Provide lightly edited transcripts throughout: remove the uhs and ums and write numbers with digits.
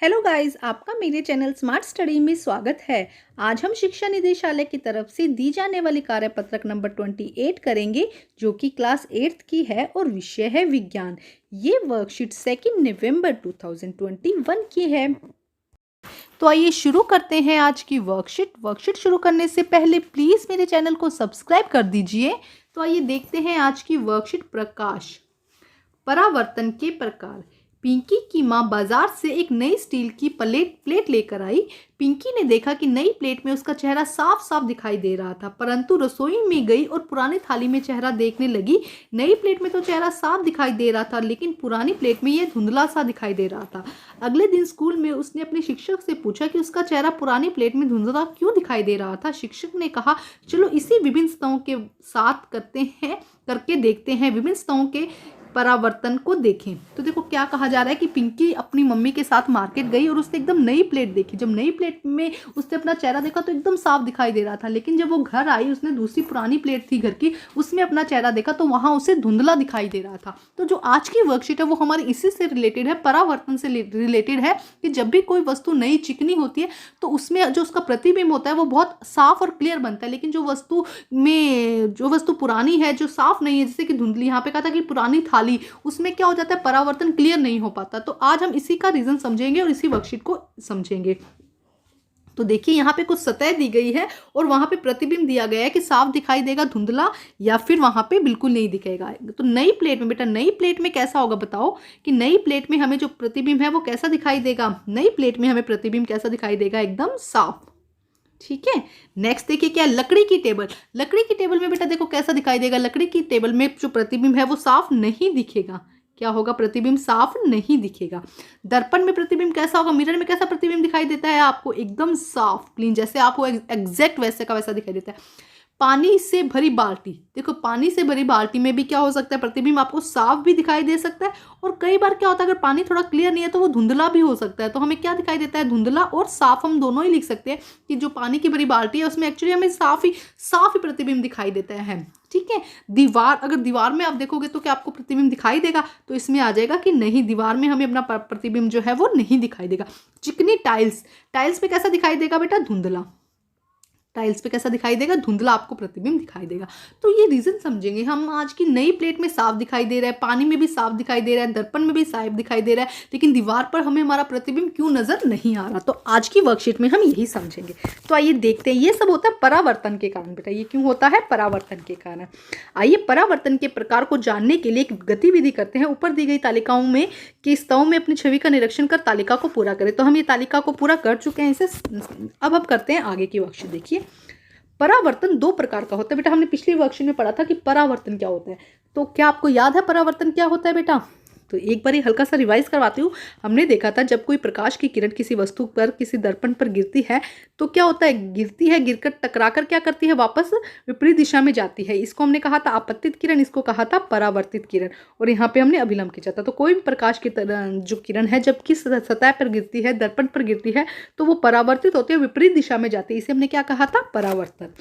Hello guys, आपका मेरे channel smart study में स्वागत है। आज हम शिक्षा निदेशालय की तरफ से दी जाने वाली कार्यपत्रक नंबर 28 करेंगे, जो कि क्लास 8th की है और विषय है विज्ञान। ये वर्कशीट 2 नवंबर 2021 की है। तो आइए शुरू करते हैं आज की वर्कशीट शुरू करने से पहले प्लीज़ मेरे चैनल को सब्सक्राइब कर दीजिए। तो आइए देखते हैं आज की वर्कशीट। प्रकाश, परावर्तन के प्रकार। पिंकी की माँ बाजार से एक नई स्टील की प्लेट लेकर आई। पिंकी ने देखा कि नई प्लेट में उसका चेहरा साफ साफ दिखाई दे रहा था, परंतु रसोई में गई और पुरानी थाली में चेहरा देखने लगी। नई प्लेट में तो चेहरा साफ दिखाई दे रहा था, लेकिन पुरानी प्लेट में यह धुंधला सा दिखाई दे रहा था। अगले दिन स्कूल में उसने अपने शिक्षक से पूछा कि उसका चेहरा पुरानी प्लेट में धुंधला क्यों दिखाई दे रहा था। शिक्षक ने कहा, चलो इसी विभिन्न सतहों के साथ करके देखते हैं, विभिन्न सतहों के परावर्तन को देखें। तो देखो क्या कहा जा रहा है कि पिंकी अपनी मम्मी के साथ मार्केट गई और उसने एकदम नई प्लेट देखी। जब नई प्लेट में उसने अपना चेहरा देखा तो एकदम साफ दिखाई दे रहा था, लेकिन जब वो घर आई, उसने दूसरी पुरानी प्लेट थी घर की, उसमें अपना चेहरा देखा तो वहां उसे धुंधला दिखाई दे रहा था। तो जो आज की वर्कशीट है वो हमारी इसी से रिलेटेड है, परावर्तन से रिलेटेड है कि जब भी कोई वस्तु नई चिकनी होती है तो उसमें जो उसका प्रतिबिंब होता है वो बहुत साफ और क्लियर बनता है, लेकिन जो वस्तु पुरानी है, जो साफ नहीं है, जैसे कि धुंधली, यहाँ पे कहा था कि पुरानी थाली, उसमें क्या हो जाता है, परावर्तन क्लियर नहीं हो पाता। तो आज हम इसी का रीजन समझेंगे और इसी वर्कशीट को समझेंगे। तो देखिए यहाँ पे कुछ सतह दी गई है और वहां पे प्रतिबिंब दिया गया है कि साफ दिखाई देगा धुंधला या फिर वहां पे बिल्कुल नहीं दिखेगा। तो नई प्लेट में, बेटा नई प्लेट में कैसा होगा बताओ कि नई प्लेट में हमें जो प्रतिबिंब है वो कैसा दिखाई देगा। नई प्लेट में हमें प्रतिबिंब कैसा दिखाई देगा, एकदम साफ। ठीक है, नेक्स्ट देखिए क्या, लकड़ी की टेबल। लकड़ी की टेबल में बेटा देखो कैसा दिखाई देगा। लकड़ी की टेबल में जो प्रतिबिंब है वो साफ नहीं दिखेगा। क्या होगा, प्रतिबिंब साफ नहीं दिखेगा। दर्पण में प्रतिबिंब कैसा होगा, मिरर में कैसा प्रतिबिंब दिखाई देता है आपको, एकदम साफ क्लीन, जैसे आपको एग्जैक्ट वैसे का वैसा दिखाई देता है। पानी से भरी बाल्टी, देखो पानी से भरी बाल्टी में भी क्या हो सकता है, प्रतिबिंब आपको साफ भी दिखाई दे सकता है, और कई बार क्या होता है अगर पानी थोड़ा क्लियर नहीं है तो वो धुंधला भी हो सकता है। तो हमें क्या दिखाई देता है, धुंधला और साफ, हम दोनों ही लिख सकते हैं कि जो पानी की भरी बाल्टी है उसमें एक्चुअली हमें साफ ही प्रतिबिंब दिखाई देता है। ठीक है, दीवार, अगर दीवार में आप देखोगे तो क्या आपको प्रतिबिंब दिखाई देगा, तो इसमें आ जाएगा कि नहीं, दीवार में हमें अपना प्रतिबिंब जो है वो नहीं दिखाई देगा। चिकनी टाइल्स, टाइल्स पे कैसा दिखाई देगा बेटा, धुंधला। टाइल्स पे कैसा दिखाई देगा, धुंधला आपको प्रतिबिंब दिखाई देगा। तो ये रीजन समझेंगे हम आज की। नई प्लेट में साफ दिखाई दे रहा है, पानी में भी साफ दिखाई दे रहा है, दर्पण में भी साफ दिखाई दे रहा है, लेकिन दीवार पर हमें हमारा प्रतिबिंब क्यों नजर नहीं आ रहा। तो आज की वर्कशीट में हम यही समझेंगे। तो आइए देखते हैं, ये सब होता है परावर्तन के कारण। बेटा ये क्यों होता है, परावर्तन के कारण। आइए परावर्तन के प्रकार को जानने के लिए एक गतिविधि करते हैं। ऊपर दी गई तालिकाओं में कि स्तरों में अपनी छवि का निरीक्षण कर तालिका को पूरा करें। तो हम ये तालिका को पूरा कर चुके हैं, इसे अब हम करते हैं आगे की वर्कशीट। देखिए परावर्तन दो प्रकार का होता है। बेटा हमने पिछली वर्कशीट में पढ़ा था कि परावर्तन क्या होता है, तो क्या आपको याद है परावर्तन क्या होता है बेटा। तो एक बार हल्का सा रिवाइज करवाती हूँ। हमने देखा था जब कोई प्रकाश की किरण किसी वस्तु पर, किसी दर्पण पर गिरती है तो क्या होता है, गिरती है, गिरकर टकराकर क्या करती है, वापस विपरीत दिशा में जाती है। इसको हमने कहा था आपतित किरण, इसको कहा था परावर्तित किरण, और यहाँ पे हमने अभिलंब खींचा था। तो कोई भी प्रकाश की जो किरण है जब किस सतह पर गिरती है, दर्पण पर गिरती है, तो वो परावर्तित होती है, विपरीत दिशा में जाती है। इसे हमने क्या कहा था, परावर्तन।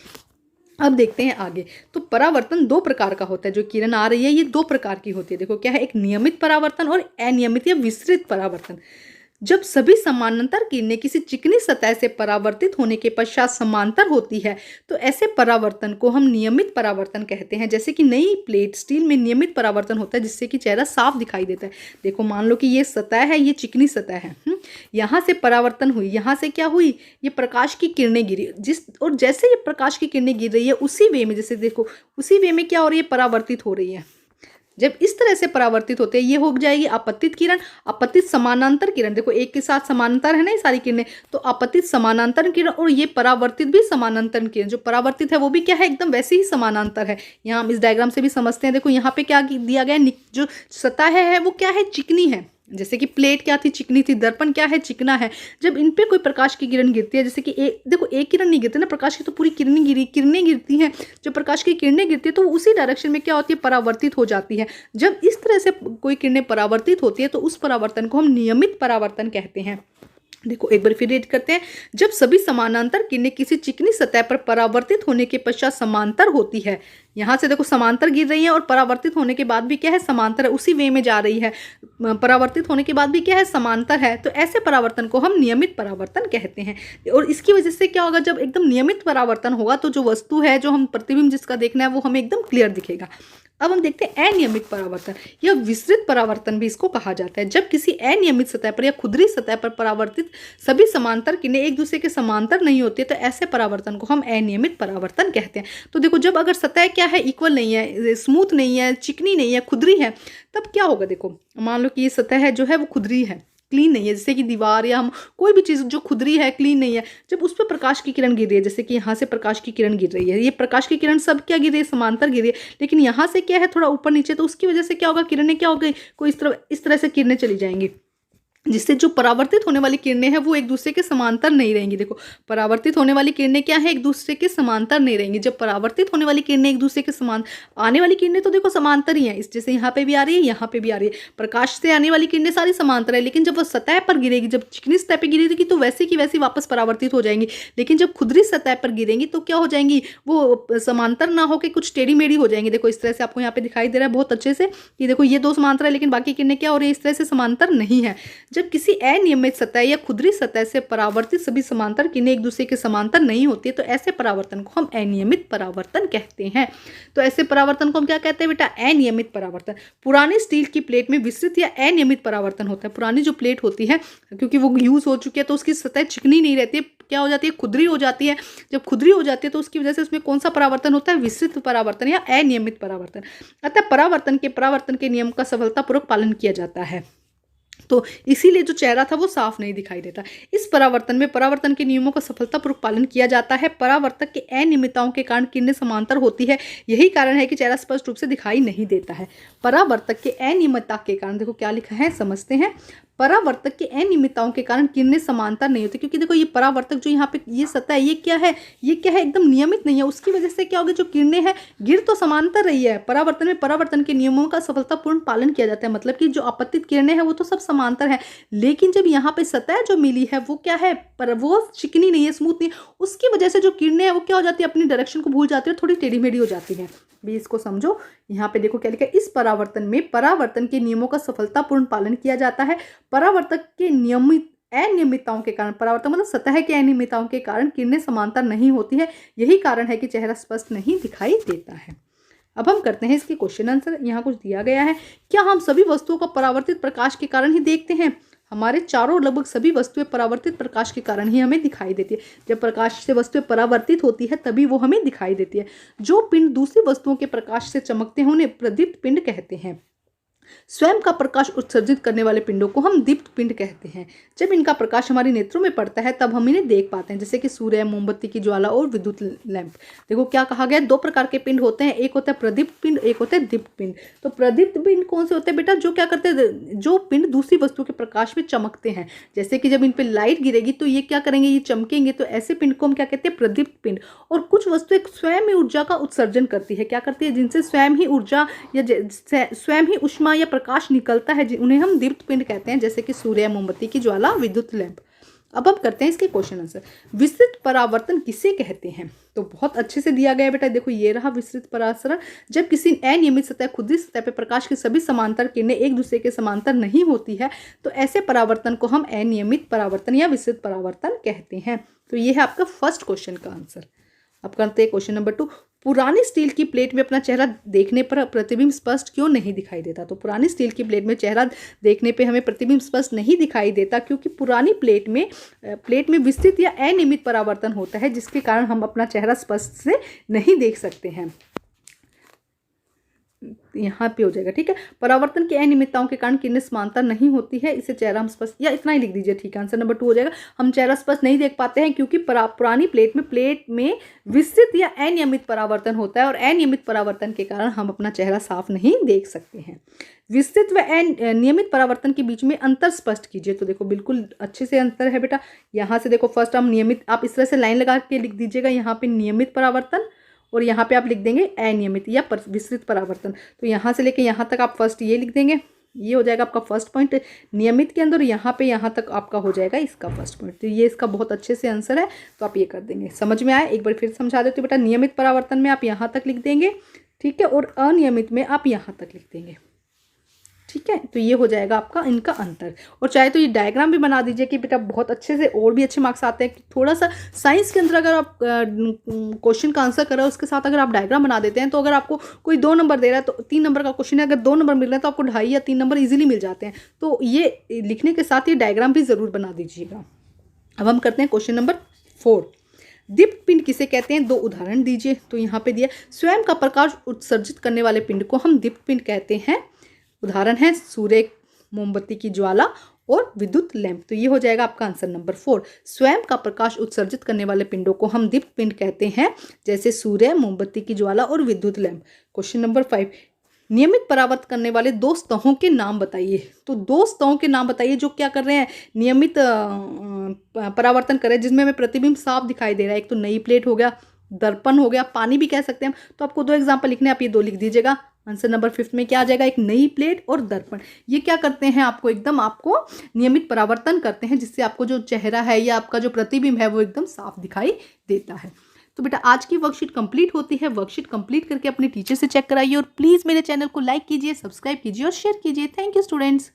अब देखते हैं आगे। तो परावर्तन दो प्रकार का होता है, जो किरण आ रही है ये दो प्रकार की होती है। देखो क्या है, एक नियमित परावर्तन और अनियमित या विसरित परावर्तन। जब सभी समानांतर किरणें किसी चिकनी सतह से परावर्तित होने के पश्चात समांतर होती है तो ऐसे परावर्तन को हम नियमित परावर्तन कहते हैं। जैसे कि नई प्लेट स्टील में नियमित परावर्तन होता है जिससे कि चेहरा साफ दिखाई देता है। देखो मान लो कि ये सतह है, ये चिकनी सतह है, यहाँ से परावर्तन हुई, यहाँ से क्या हुई, ये प्रकाश की किरणें गिरी, और जैसे ये प्रकाश की किरणें गिर रही है उसी वे में, जैसे देखो उसी वे में क्या हो रही है, परावर्तित हो रही है। जब इस तरह से परावर्तित होते हैं ये हो जाएगी आपतित किरण। आपतित समानांतर किरण, देखो एक के साथ समानांतर है ना ये सारी किरणें, तो आपतित समानांतर किरण, और ये परावर्तित भी समानांतर किरण। जो परावर्तित है वो भी क्या है, एकदम वैसे ही समानांतर है। यहाँ हम इस डायग्राम से भी समझते हैं। देखो यहाँ पे क्या दिया गया है, जो सतह है वो क्या है, चिकनी है। जैसे कि प्लेट क्या थी, चिकनी थी, दर्पण क्या है, चिकना है। जब इन पे कोई प्रकाश की किरण गिरती है, जैसे कि देखो एक किरण नहीं गिरती ना, प्रकाश की तो पूरी किरणें गिरती हैं। जब प्रकाश की किरणें गिरती है तो उसी डायरेक्शन में क्या होती है, परावर्तित हो जाती है। जब इस तरह से कोई किरणें परावर्तित होती है तो उस परावर्तन को हम नियमित परावर्तन कहते हैं। देखो एक बार फिर रीड करते हैं। जब सभी समानांतर किरणें किसी चिकनी सतह पर परावर्तित होने के पश्चात समांतर होती है, यहाँ से देखो समांतर गिर रही है और परावर्तित होने के बाद भी क्या है, समांतर है, उसी वे में जा रही है, परावर्तित होने के बाद भी क्या है, समांतर है। तो ऐसे परावर्तन को हम नियमित परावर्तन कहते हैं। और इसकी वजह से क्या होगा, जब एकदम नियमित परावर्तन होगा तो जो वस्तु है, जो हम प्रतिबिंब जिसका देखना है, वो हमें एकदम क्लियर दिखेगा। अब हम देखते हैं अनियमित परावर्तन या विस्तृत परावर्तन भी इसको कहा जाता है। जब किसी अनियमित सतह पर या खुरदरी सतह पर परावर्तित सभी समांतर किरणें एक दूसरे के समांतर नहीं होती है, तो ऐसे परावर्तन को हम अनियमित परावर्तन कहते हैं। तो देखो, जब अगर सतह क्या है, इक्वल नहीं है, स्मूथ नहीं है, चिकनी नहीं है, खुरदरी है, तब क्या होगा, देखो मान लो कि ये सतह है जो है वो खुरदरी है, क्लीन नहीं है, जैसे कि दीवार या हम कोई भी चीज़ जो खुरदरी है, क्लीन नहीं है, जब उस पर प्रकाश की किरण गिर रही है, जैसे कि यहाँ से प्रकाश की किरण गिर रही है, ये प्रकाश की किरण सब क्या गिर रही है, समांतर गिर रही है, लेकिन यहाँ से क्या है, थोड़ा ऊपर नीचे, तो उसकी वजह से क्या होगा, किरणें क्या हो गई, कोई इस तरह से किरणें चली जाएंगी, जिससे जो परावर्तित होने वाली किरणें हैं वो एक दूसरे के समांतर नहीं रहेंगी। देखो, परावर्तित होने वाली किरणें क्या है, एक दूसरे के समांतर नहीं रहेंगी। जब परावर्तित होने वाली किरणें एक दूसरे के समान, आने वाली किरणें तो देखो समांतर ही हैं, इस जैसे यहाँ पे भी आ रही है, यहाँ पे भी आ रही है, प्रकाश से आने वाली किरणें सारी समांतर है, लेकिन जब वो सतह पर गिरेगी, जब चिकनी सतह पर गिरेगी तो वैसे की वैसी वापस परावर्तित हो जाएंगी, लेकिन जब खुरदरी सतह पर गिरेंगी तो क्या हो जाएंगी, वो समांतर ना होकर कुछ टेढ़ी मेढ़ी हो जाएंगी। देखो इस तरह से आपको यहाँ पे दिखाई दे रहा है बहुत अच्छे से कि देखो ये दो समांतर है, लेकिन बाकी किरणें क्या हो रही है, इस तरह से समांतर नहीं है। जब किसी अनियमित सतह या खुरदरी सतह से परावर्तित सभी समांतर किरणें एक दूसरे के समांतर नहीं होती है, तो ऐसे परावर्तन को हम अनियमित परावर्तन कहते हैं। तो ऐसे परावर्तन को हम क्या कहते हैं बेटा, अनियमित परावर्तन। पुरानी स्टील की प्लेट में विस्तृत या अनियमित परावर्तन होता है। पुरानी जो प्लेट होती है, क्योंकि वो यूज हो चुकी है, तो उसकी सतह चिकनी नहीं रहती है, क्या हो जाती है, खुरदरी हो जाती है। जब खुरदरी हो जाती है तो उसकी वजह से उसमें कौन सा परावर्तन होता है, विस्तृत परावर्तन या अनियमित परावर्तन। अतः परावर्तन के नियम का सफलतापूर्वक पालन किया जाता है। तो इसीलिए जो चेहरा था वो साफ नहीं दिखाई देता। इस परावर्तन में परावर्तन के नियमों का सफलतापूर्वक पालन किया जाता है। परावर्तक के अनियमितताओं के कारण किरणें समांतर होती है, यही कारण है कि चेहरा स्पष्ट रूप से दिखाई नहीं देता है। परावर्तक के अनियमितता के कारण, देखो क्या लिखा है, समझते हैं। परावर्तक के अनियमितताओं के कारण किरणें समांतर नहीं होती, क्योंकि देखो ये परावर्तक जो यहाँ पे ये सतह है, ये क्या है, एकदम नियमित नहीं है। उसकी वजह से क्या होगा, जो किरणें हैं गिर तो समांतर रही है। परावर्तन में परावर्तन के नियमों का सफलतापूर्ण पालन किया जाता है, मतलब कि जो आपतित किरणें हैं वो तो सब समांतर है, लेकिन जब यहाँ पे सतह जो मिली है वो क्या है, पर वो चिकनी नहीं है, स्मूथ नहीं है, उसकी वजह से जो किरणें हैं वो क्या हो जाती है, अपनी डायरेक्शन को भूल जाती है, थोड़ी टेढ़ी मेढ़ी हो जाती है। भी इसको समझो, यहाँ पे देखो क्या लिखा है, इस परावर्तन में परावर्तन के नियमों का सफलतापूर्ण पालन किया जाता है। परावर्तक के नियमित अनियमितताओं के कारण, परावर्तन मतलब सतह के अनियमितताओं के कारण किरणें समांतर नहीं होती है, यही कारण है कि चेहरा स्पष्ट नहीं दिखाई देता है। अब हम करते हैं इसके क्वेश्चन आंसर। यहाँ कुछ दिया गया है, क्या हम सभी वस्तुओं को परावर्तित प्रकाश के कारण ही देखते हैं? हमारे चारों लगभग सभी वस्तुएं परावर्तित प्रकाश के कारण ही हमें दिखाई देती है। जब प्रकाश से वस्तुएं परावर्तित होती है तभी वो हमें दिखाई देती है। जो पिंड दूसरी वस्तुओं के प्रकाश से चमकते हैं उन्हें प्रदीप्त पिंड कहते हैं। स्वयं का प्रकाश उत्सर्जित करने वाले पिंडों को हम दीप्त पिंड कहते हैं। जब इनका प्रकाश हमारे नेत्रों में पड़ता है तब हम इन्हें देख पाते हैं, जैसे कि सूर्य, मोमबत्ती की ज्वाला और विद्युत लैंप। देखो क्या कहा गया, दो प्रकार के पिंड होते हैं, एक होता है प्रदीप्त पिंड, एक होता है दीप्त पिंड। तो प्रदीप्त पिंड कौन से होते हैं बेटा, जो क्या करते हैं, जो पिंड दूसरी वस्तु के प्रकाश में चमकते हैं। जैसे कि जब इन पर लाइट गिरेगी तो ये क्या करेंगे, ये चमकेंगे, तो ऐसे पिंड को हम क्या कहते हैं, प्रदीप्त पिंड। और कुछ वस्तुएं स्वयं ही ऊर्जा का उत्सर्जन करती है, क्या करती है, जिनसे स्वयं ही ऊर्जा या स्वयं ही उष्मा या प्रकाश निकलता है, उन्हें हम दीप्त पिंड कहते हैं, जैसे कि सूर्य, मोमबत्ती की ज्वाला, विद्युत लैंप। अब हम करते हैं इसके क्वेश्चन आंसर। विस्तृत परावर्तन किसे कहते हैं? तो बहुत अच्छे से दिया गया है बेटा, देखो ये रहा विस्तृत परावर्तन। जब किसी अनियमित सतह, खुरदरी सतह पर प्रकाश की सभी समांतर किरणें एक दूसरे के समांतर नहीं होती है, तो ऐसे परावर्तन को हम अनियमित परावर्तन या विस्तृत परावर्तन कहते हैं। तो ये है आपका फर्स्ट क्वेश्चन का आंसर। अब करते हैं क्वेश्चन नंबर 2। पुरानी स्टील की प्लेट में अपना चेहरा देखने पर प्रतिबिंब स्पष्ट क्यों नहीं दिखाई देता? तो पुरानी स्टील की प्लेट में चेहरा देखने पे हमें प्रतिबिंब स्पष्ट नहीं दिखाई देता, क्योंकि पुरानी प्लेट में विस्तृत या अनियमित परावर्तन होता है, जिसके कारण हम अपना चेहरा स्पष्ट से नहीं देख सकते हैं। यहाँ पे हो जाएगा, ठीक है। परावर्तन की अनियमितताओं के कारण किरणें समांतर नहीं होती है, इसे चेहरा हम स्पष्ट, या इतना ही लिख दीजिए, ठीक है। आंसर नंबर 2 हो जाएगा, हम चेहरा स्पष्ट नहीं देख पाते हैं क्योंकि पुरानी प्लेट में विस्तृत या अनियमित परावर्तन होता है, और अनियमित परावर्तन के कारण हम अपना चेहरा साफ नहीं देख सकते हैं। विस्तृत व नियमित परावर्तन के बीच में अंतर स्पष्ट कीजिए। तो देखो बिल्कुल अच्छे से अंतर है बेटा। यहाँ से देखो फर्स्ट हम नियमित, आप इस तरह से लाइन लगा के लिख दीजिएगा, यहाँ पे नियमित परावर्तन, और यहाँ पे आप लिख देंगे अनियमित या विस्तृत परावर्तन। तो यहाँ से लेके यहाँ तक आप फर्स्ट ये लिख देंगे, ये हो जाएगा आपका फर्स्ट पॉइंट नियमित के अंदर। यहाँ पे यहाँ तक आपका हो जाएगा इसका फर्स्ट पॉइंट। तो ये इसका बहुत अच्छे से आंसर है, तो आप ये कर देंगे। समझ में आए? एक बार फिर समझा देते हो बेटा। नियमित परावर्तन में आप यहाँ तक लिख देंगे, ठीक है, और अनियमित में आप यहाँ तक लिख देंगे। ठीक है, तो ये हो जाएगा आपका इनका अंतर। और चाहे तो ये डायग्राम भी बना दीजिए कि बेटा बहुत अच्छे से और भी अच्छे मार्क्स आते हैं कि थोड़ा सा साइंस के अंदर अगर आप क्वेश्चन का आंसर कर रहे हो उसके साथ अगर आप डायग्राम बना देते हैं तो अगर आपको कोई 2 नंबर दे रहा है तो 3 नंबर का क्वेश्चन है, अगर 2 नंबर मिल रहे हैं तो आपको 2.5 या 3 नंबर ईजिली मिल जाते हैं। तो ये लिखने के साथ ये डायग्राम भी ज़रूर बना दीजिएगा। अब हम करते हैं क्वेश्चन नंबर 4। दीप्त पिंड किसे कहते हैं, 2 उदाहरण दीजिए। तो यहाँ पे दिया स्वयं का प्रकाश उत्सर्जित करने वाले पिंड को हम दीप्त पिंड कहते हैं। उदाहरण है सूर्य, मोमबत्ती की ज्वाला और विद्युत लैंप। तो ये हो जाएगा आपका आंसर नंबर 4। स्वयं का प्रकाश उत्सर्जित करने वाले पिंडों को हम दीप्त पिंड कहते हैं, जैसे सूर्य, मोमबत्ती की ज्वाला और विद्युत लैंप। Question number 5। नियमित परावर्तन करने वाले 2 स्तहों के नाम बताइए। तो 2 स्तहों के नाम बताइए जो क्या कर रहे हैं, नियमित परावर्तन कर रहे हैं, जिसमें हमें प्रतिबिंब साफ दिखाई दे रहा है। एक तो नई प्लेट हो गया, दर्पण हो गया, पानी भी कह सकते हैं हम। तो आपको 2 एग्जाम्पल लिखने, आप ये 2 लिख दीजिएगा। आंसर नंबर 5 में क्या आ जाएगा, एक नई प्लेट और दर्पण। ये क्या करते हैं, आपको एकदम आपको नियमित परावर्तन करते हैं, जिससे आपको जो चेहरा है या आपका जो प्रतिबिंब है वो एकदम साफ दिखाई देता है। तो बेटा आज की वर्कशीट कंप्लीट होती है। वर्कशीट कंप्लीट करके अपने टीचर से चेक कराइए और प्लीज़ मेरे चैनल को लाइक कीजिए, सब्सक्राइब कीजिए और शेयर कीजिए। Thank you students.